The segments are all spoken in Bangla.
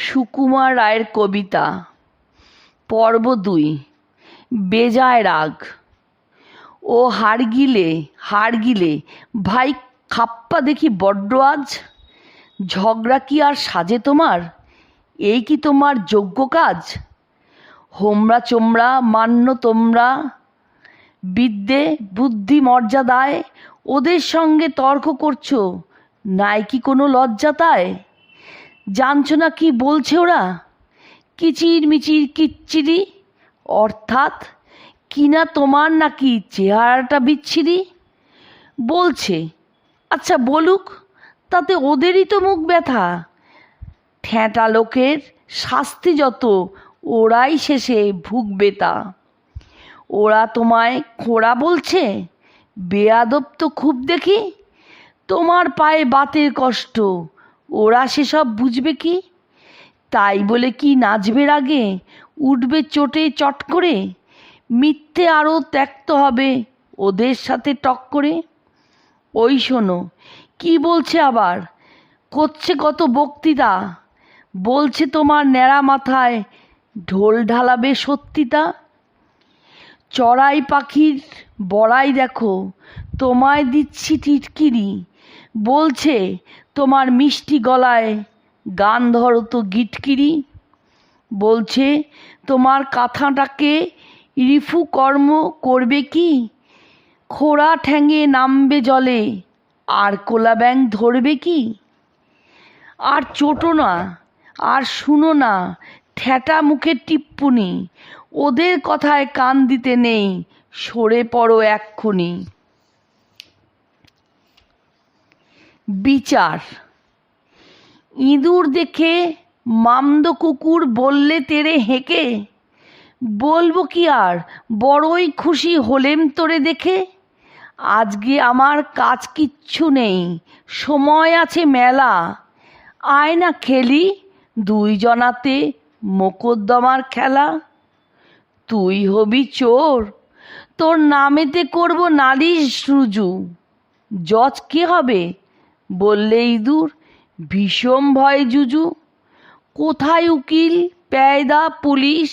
সুকুমার রায়ের কবিতা পর্ব ২ বেজায় রাগ। ও হাড়গিলে ভাই খাপ্পা দেখি বড্ড আজ। ঝগড়া কি আর সাজে তোমার? এই কি তোমার যোগ্য কাজ? হোমরা চোমরা মান্য তোমরা বিদ্যে বুদ্ধি মর্যাদায় ওদের সঙ্গে তর্ক করছো, নাই কি কোনো লজ্জা তাই? জানছো না কি বলছে ওরা? কিচির মিচির কিচ্চিরি, অর্থাৎ কিনা তোমার নাকি চেহারাটা বিচ্ছিরি। বলছে আচ্ছা বলুক, তাতে ওদেরই তো মুখ ব্যথা। ঠ্যাঁটা লোকের শাস্তি যত, ওরাই শেষে ভুগবে তা। ওরা তোমায় খোঁড়া বলছে, বেয়াদব তো খুব দেখি। তোমার পায়ে বাতের কষ্ট, ওরা সেসব বুঝবে কি? তাই বলে কি নাচবে রাগে, উঠবে চোটে চট করে? মিথ্যে আরও ত্যাক্ত হবে ওদের সাথে টক করে। ওই শোনো কি বলছে আবার, করছে কত বক্তৃতা। বলছে তোমার ন্যাড়া মাথায় ঢোল ঢালাবে সত্যিটা। চড়াই পাখির বড়াই দেখো, তোমায় দিচ্ছি টিটকিরি। বলছে তোমার মিষ্টি গলায় গান ধরো তো গিটকিরি। বলছে তোমার কাঁথাটাকে রিফু কর্ম করবে কি? খোড়া ঠ্যাঙে নামবে জলে, আর কোলা ব্যাঙ ধরবে কি? আর চোটো না, আর শুনো না ঠ্যাটা মুখের টিপ্পুনি। ওদের কথায় কান দিতে নেই, সরে পড়ো এক্ষুনি। বিচার। ইঁদুর দেখে মামদ কুকুর বললে তেরে হেঁকে, বলবো কি আর, বড়ই খুশি হলেম তোরে দেখে। আজকে আমার কাজ কিচ্ছু নেই, সময় আছে মেলা। আয় না খেলি দুইজনাতে মোকদ্দমার খেলা। তুই হবি চোর, তোর নামেতে করব নালিশ রুজু। জজ কে হবে বললে ইঁদুর, ভীষণ ভয় জুজু। কোথায় উকিল পেয়দা পুলিশ,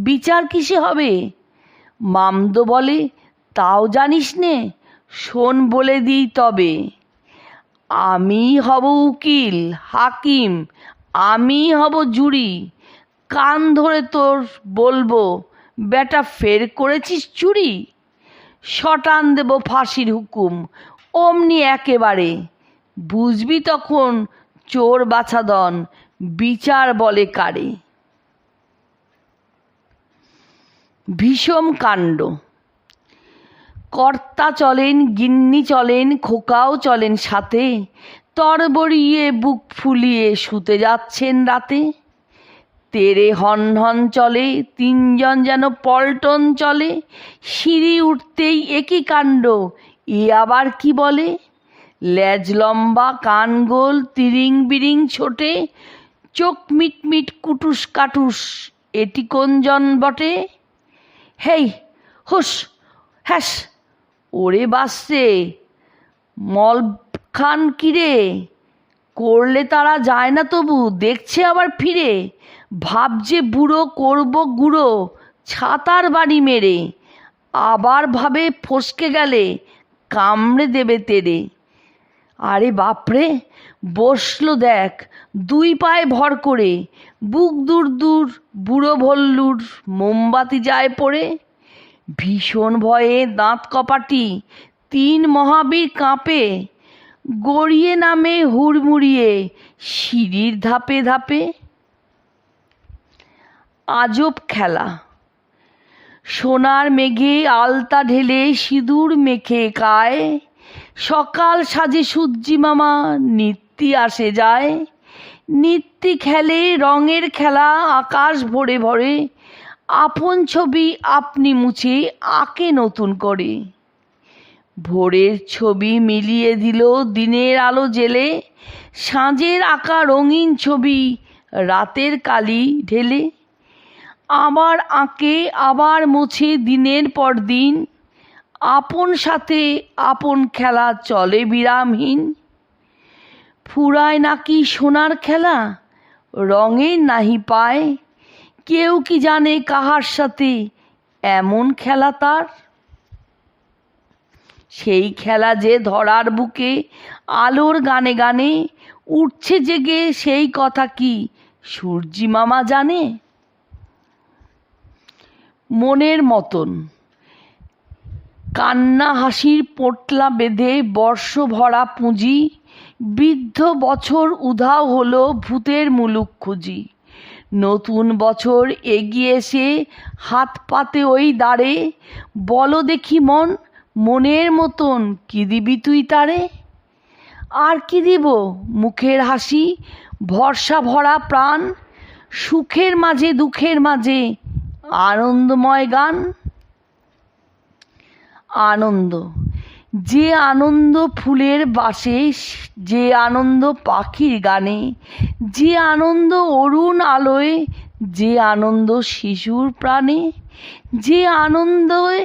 বিচার কিসে হবে? মামদ বলে তাও জানিস নে, শোন বলে দিই তবে। আমি হব উকিল হাকিম, আমি হব জুরি। কান ধরে তোর বলবো, বেটা ফের করেছিস চুরি। শটান দেব ফাঁসির হুকুম অমনি একেবারে। বুঝবি তখন চোর বাছাদন, বিচার বলে কারে। ভীষণ কাণ্ড। কর্তা চলেন, গিন্নি চলেন, খোকাও চলেন সাথে। তরবরিয়ে বুক ফুলিয়ে শুতে যাচ্ছেন রাতে। তেরে হন হন চলে, তিনজন যেন পল্টন চলে। সিঁড়ি উঠতেই একই কাণ্ড, এ আবার কি বলে? লেজ লম্বা কান গোল তিরিং বিরিং ছোটে, চোখ মিটমিট কুটুস কাটুস, এটি কোন জন বটে? হেই হুস হ্যাস, ওরে বাসরে মলখান কিরে। করলে তারা যায় না তবু দেখছে আবার ফিরে। ভাবছে বুড়ো করব গুঁড়ো ছাতার বাড়ি মেরে। আবার ভাবে ফসকে গেলে কামড়ে দেবে তেরে। আরে বাপরে, বসলো দেখ দুই পায়ে ভর করে। বুক দূর দূর বুড়ো ভল্লুর মোমবাতি যায় পড়ে। ভীষণ ভয়ে দাঁত কপাটি তিন মহাবীর কাঁপে। গড়িয়ে নামে হুড়মুড়িয়ে সিঁড়ির ধাপে ধাপে। আজব খেলা। সোনার মেঘে আলতা ঢেলে সিঁদুর মেখে কায়। সকাল সাজে সূর্যি মামা নিত্যি আসে যায়। নিত্যি খেলে রঙের খেলা আকাশ ভরে ভরে। আপন ছবি আপনি মুছে আঁকে নতুন করে। ভোরের ছবি মিলিয়ে দিল দিনের আলো জেলে। সাঁঝের আঁকা রঙিন ছবি রাতের কালি ঢেলে। আবার আঁকে আবার মোছে দিনের পর দিন। আপন সাথে আপন খেলা চলে বিরামহীন। ফুরায় নাকি সোনার খেলা, রঙের নাহি পায়, কেউ কি জানে কাহার সাথে এমন খেলা তার। সেই খেলা যে ধরার বুকে আলোর গানে গানে উঠছে জেগে, সেই কথা কি সূর্যি মামা জানে? মনের মতন কান্না হাসির পোটলা বেঁধে বর্ষ ভরা পুঁজি, বৃদ্ধ বছর উধাও হলো ভূতের মুলুক খুঁজি। নতুন বছর এগিয়ে এসে হাত পাতে ওই দ্বারে, বলো দেখি মন, মনের মতন কি দিবি তুই তারে? আর কি দিব মুখের হাসি, ভরসা ভরা প্রাণ, সুখের মাঝে দুঃখের মাঝে আনন্দময় গান। আনন্দ, যে আনন্দ ফুলের বাসে, যে আনন্দ পাখির গানে, যে আনন্দ অরুণ আলোয়, যে আনন্দ শিশুর প্রাণে, যে আনন্দে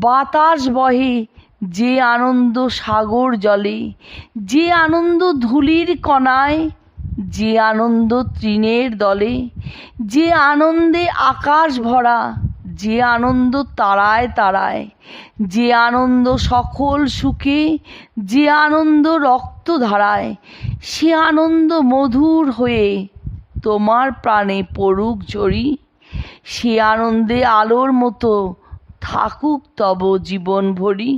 বাতাস বহে, যে আনন্দ সাগর জলে, যে আনন্দ ধূলির কণায়, যে আনন্দ তৃণের দলে, যে আনন্দে আকাশ ভরা, যে আনন্দ তারায় তারায়, যে আনন্দ সকল সুখে, যে আনন্দ রক্ত ধারায়, সে আনন্দ মধুর হয়ে তোমার প্রাণে পড়ুক ঝরি। সে আনন্দে আলোর মতো থাকুক তব জীবন ভরি।